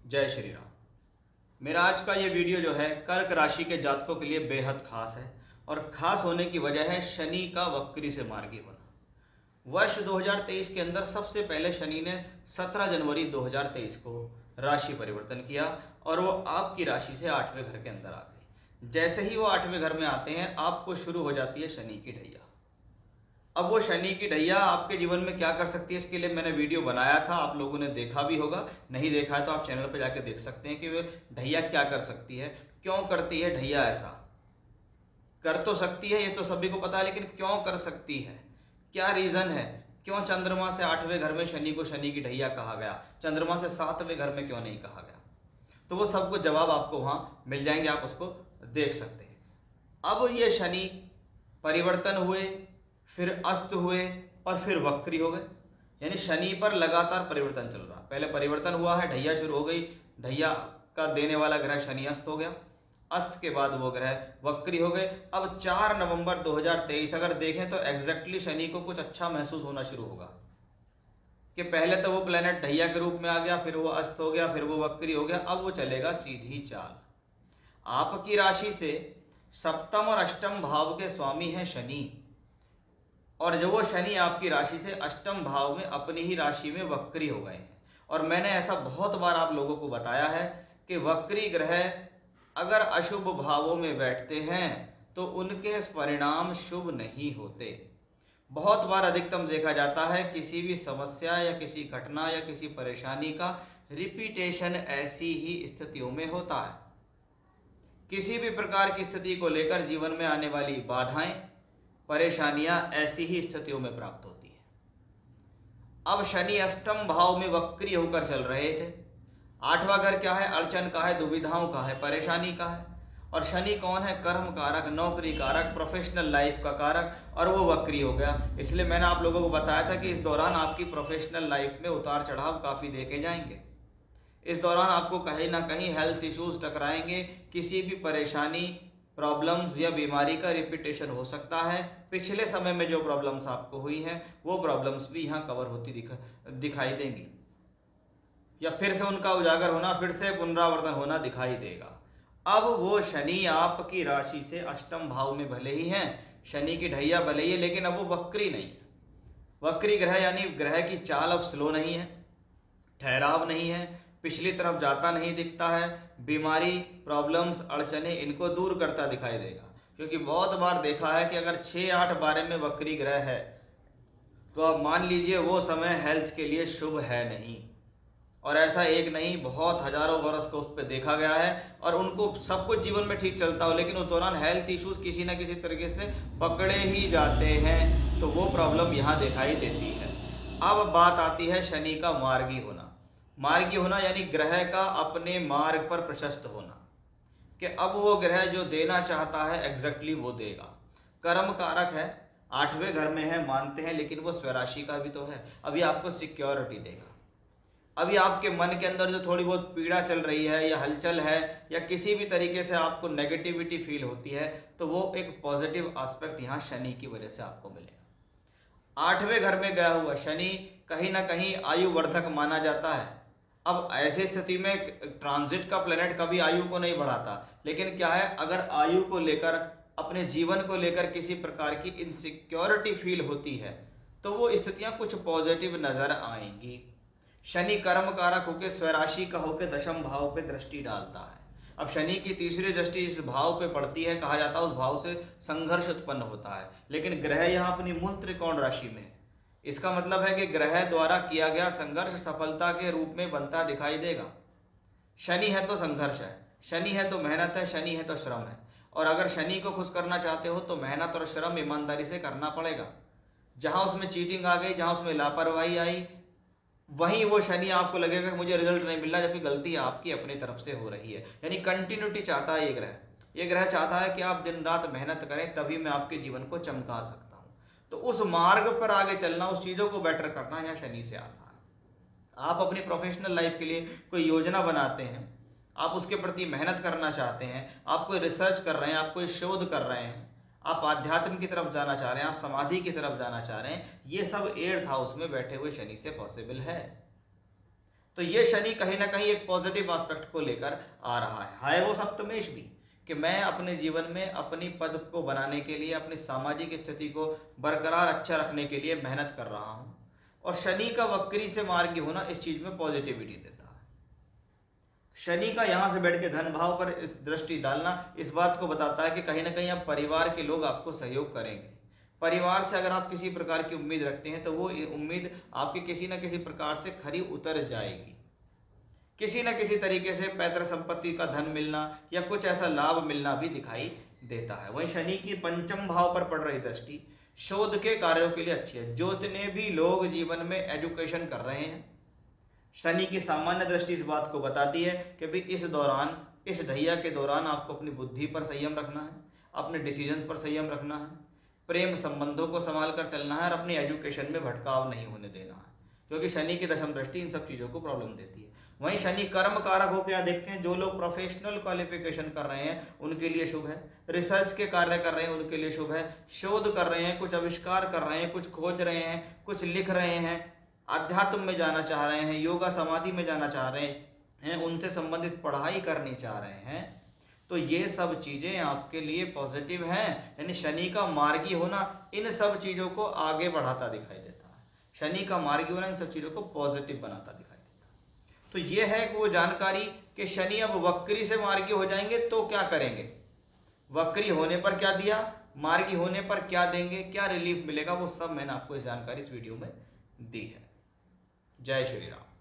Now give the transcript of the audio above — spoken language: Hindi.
जय श्री राम। मेरा आज का ये वीडियो जो है कर्क राशि के जातकों के लिए बेहद खास है और खास होने की वजह है शनि का वक्री से मार्गी होना। वर्ष 2023 के अंदर सबसे पहले शनि ने 17 जनवरी 2023 को राशि परिवर्तन किया और वो आपकी राशि से 8वें घर के अंदर आ गए। जैसे ही वो 8वें घर में आते हैं आपको शुरू हो जाती है शनि की ढैया। अब वो शनि की ढैया आपके जीवन में क्या कर सकती है, इसके लिए मैंने वीडियो बनाया था, आप लोगों ने देखा भी होगा। नहीं देखा है तो आप चैनल पर जाके देख सकते हैं कि वो ढैया क्या कर सकती है, क्यों करती है ढैया। ऐसा कर तो सकती है, ये तो सभी को पता है, लेकिन क्यों कर सकती है, क्या रीजन है, क्यों चंद्रमा से 8वें घर में शनि को शनि की ढैया कहा गया, चंद्रमा से 7वें घर में क्यों नहीं कहा गया। तो वो सबको जवाब आपको वहां मिल जाएंगे, आप उसको देख सकते हैं। अब ये शनि परिवर्तन हुए, फिर अस्त हुए और फिर वक्री हो गए। यानी शनि पर लगातार परिवर्तन चल रहा। पहले परिवर्तन हुआ है, ढैया शुरू हो गई, ढैया का देने वाला ग्रह शनि अस्त हो गया, अस्त के बाद वो ग्रह वक्री हो गए। अब 4 नवंबर 2023 अगर देखें तो एग्जैक्टली शनि को कुछ अच्छा महसूस होना शुरू होगा कि पहले तो वो प्लेनेट ढैया के रूप में आ गया, फिर वो अस्त हो गया, फिर वो वक्री हो गया, अब वो चलेगा सीधी चाल। आपकी राशि से सप्तम और अष्टम भाव के स्वामी हैं शनि, और जब वो शनि आपकी राशि से अष्टम भाव में अपनी ही राशि में वक्री हो गए हैं। और मैंने ऐसा बहुत बार आप लोगों को बताया है कि वक्री ग्रह अगर अशुभ भावों में बैठते हैं तो उनके परिणाम शुभ नहीं होते। बहुत बार अधिकतम देखा जाता है किसी भी समस्या या किसी घटना या किसी परेशानी का रिपीटेशन ऐसी ही स्थितियों में होता है। किसी भी प्रकार की स्थिति को लेकर जीवन में आने वाली बाधाएं, परेशानियां ऐसी ही स्थितियों में प्राप्त होती है। अब शनि अष्टम भाव में वक्री होकर चल रहे थे। 8वां घर क्या है, अड़चन का है, दुविधाओं का है, परेशानी का है। और शनि कौन है, कर्म कारक, नौकरी कारक, प्रोफेशनल लाइफ का कारक, और वो वक्री हो गया। इसलिए मैंने आप लोगों को बताया था कि इस दौरान आपकी प्रोफेशनल लाइफ में उतार चढ़ाव काफ़ी देखे जाएंगे। इस दौरान आपको कहीं ना कहीं हेल्थ इश्यूज टकराएंगे, किसी भी परेशानी, प्रॉब्लम्स या बीमारी का रिपीटेशन हो सकता है। पिछले समय में जो प्रॉब्लम्स आपको हुई हैं वो प्रॉब्लम्स भी यहाँ कवर होती दिखाई देंगी, या फिर से उनका उजागर होना, फिर से पुनरावर्तन होना दिखाई देगा। अब वो शनि आपकी राशि से अष्टम भाव में भले ही हैं, शनि की ढैया भले ही है, लेकिन अब वो वक्री नहीं है। वक्री ग्रह यानी ग्रह की चाल अब स्लो नहीं है, ठहराव नहीं है, पिछली तरफ जाता नहीं दिखता है। बीमारी, प्रॉब्लम्स, अड़चने इनको दूर करता दिखाई देगा। क्योंकि बहुत बार देखा है कि अगर 6, 8, 12 में वक्री ग्रह है तो आप मान लीजिए वो समय हेल्थ के लिए शुभ है नहीं। और ऐसा एक नहीं, बहुत हजारों वर्ष को उस पर देखा गया है, और उनको सब कुछ जीवन में ठीक चलता हो लेकिन उस दौरान हेल्थ इश्यूज किसी ना किसी तरीके से पकड़े ही जाते हैं, तो वो प्रॉब्लम यहाँ दिखाई देती है। अब बात आती है शनि का मार्गी होना। मार्गी होना यानी ग्रह का अपने मार्ग पर प्रशस्त होना, कि अब वो ग्रह जो देना चाहता है एग्जैक्टली वो देगा। कर्म कारक है, 8वें घर में है मानते हैं, लेकिन वो स्वराशि का भी तो है। अभी आपको सिक्योरिटी देगा। अभी आपके मन के अंदर जो थोड़ी बहुत पीड़ा चल रही है या हलचल है या किसी भी तरीके से आपको नेगेटिविटी फील होती है, तो वो एक पॉजिटिव एस्पेक्ट यहाँ शनि की वजह से आपको मिलेगा। 8वें घर में गया हुआ शनि कहीं ना कहीं आयु वर्धक माना जाता है। अब ऐसी स्थिति में ट्रांजिट का प्लेनेट कभी आयु को नहीं बढ़ाता, लेकिन क्या है, अगर आयु को लेकर, अपने जीवन को लेकर किसी प्रकार की इनसिक्योरिटी फील होती है तो वो स्थितियां कुछ पॉजिटिव नजर आएंगी। शनि कर्म कारक होकर स्वराशि का होकर दशम भाव पे दृष्टि डालता है। अब शनि की तीसरी दृष्टि इस भाव पे पड़ती है, कहा जाता है उस भाव से संघर्ष उत्पन्न होता है, लेकिन ग्रह यहाँ अपनी मूल त्रिकोण राशि में है। इसका मतलब है कि ग्रह द्वारा किया गया संघर्ष सफलता के रूप में बनता दिखाई देगा। शनि है तो संघर्ष है, शनि है तो मेहनत है, शनि है तो श्रम है। और अगर शनि को खुश करना चाहते हो तो मेहनत और श्रम ईमानदारी से करना पड़ेगा। जहां उसमें चीटिंग आ गई, जहां उसमें लापरवाही आई, वहीं वो शनि आपको लगेगा कि मुझे रिजल्ट नहीं मिल रहा, जबकि गलती आपकी अपनी तरफ से हो रही है। यानी कंटिन्यूटी चाहता है ये ग्रह। ये ग्रह चाहता है कि आप दिन रात मेहनत करें, तभी मैं आपके जीवन को चमका सकता हूँ। तो उस मार्ग पर आगे चलना, उस चीज़ों को बेटर करना यहाँ शनि से आता है। आप अपनी प्रोफेशनल लाइफ के लिए कोई योजना बनाते हैं, आप उसके प्रति मेहनत करना चाहते हैं, आप कोई रिसर्च कर रहे हैं, आप कोई शोध कर रहे हैं, आप आध्यात्म की तरफ जाना चाह रहे हैं, आप समाधि की तरफ जाना चाह रहे हैं, ये सब 8th हाउस में बैठे हुए शनि से पॉसिबल है। तो ये शनि कहीं ना कहीं एक पॉजिटिव एस्पेक्ट को लेकर आ रहा है वो सप्तमेश भी, कि मैं अपने जीवन में अपनी पद को बनाने के लिए, अपनी सामाजिक स्थिति को बरकरार अच्छा रखने के लिए मेहनत कर रहा हूँ। और शनि का वक्री से मार्गी होना इस चीज़ में पॉजिटिविटी देता है। शनि का यहाँ से बैठ के धन भाव पर दृष्टि डालना इस बात को बताता है कि कहीं ना कहीं अब परिवार के लोग आपको सहयोग करेंगे। परिवार से अगर आप किसी प्रकार की उम्मीद रखते हैं तो वो उम्मीद आपकी किसी न किसी प्रकार से खरी उतर जाएगी। किसी न किसी तरीके से पैतृक संपत्ति का धन मिलना या कुछ ऐसा लाभ मिलना भी दिखाई देता है। वहीं शनि की पंचम भाव पर पड़ रही दृष्टि शोध के कार्यों के लिए अच्छी है। जितने भी लोग जीवन में एजुकेशन कर रहे हैं, शनि की सामान्य दृष्टि इस बात को बताती है कि भी इस दौरान, इस ढैया के दौरान आपको अपनी बुद्धि पर संयम रखना है, अपने डिसीजंस पर संयम रखना है, प्रेम संबंधों को संभाल कर चलना है और अपनी एजुकेशन में भटकाव नहीं होने देना है, क्योंकि शनि की दशम दृष्टि इन सब चीज़ों को प्रॉब्लम देती है। वहीं शनि कर्म कारक हो क्या देखते हैं, जो लोग प्रोफेशनल क्वालिफिकेशन कर रहे हैं उनके लिए शुभ है, रिसर्च के कार्य कर रहे हैं उनके लिए शुभ है, शोध कर रहे हैं, कुछ आविष्कार कर रहे हैं, कुछ खोज रहे हैं, कुछ लिख रहे हैं, अध्यात्म में जाना चाह रहे हैं, योगा समाधि में जाना चाह रहे हैं, उनसे संबंधित पढ़ाई करनी चाह रहे हैं, तो ये सब चीज़ें आपके लिए पॉजिटिव हैं। यानी शनि का मार्गी होना इन सब चीज़ों को आगे बढ़ाता दिखाई देता है। शनि का मार्गी होना इन सब चीज़ों को पॉजिटिव बनाता दिखाई देता है। तो ये है कि वो जानकारी कि शनि अब वक्री से मार्गी हो जाएंगे तो क्या करेंगे, वक्री होने पर क्या दिया, मार्गी होने पर क्या देंगे, क्या रिलीफ मिलेगा, वो सब मैंने आपको इस जानकारी इस वीडियो में दी है। जय श्री राम।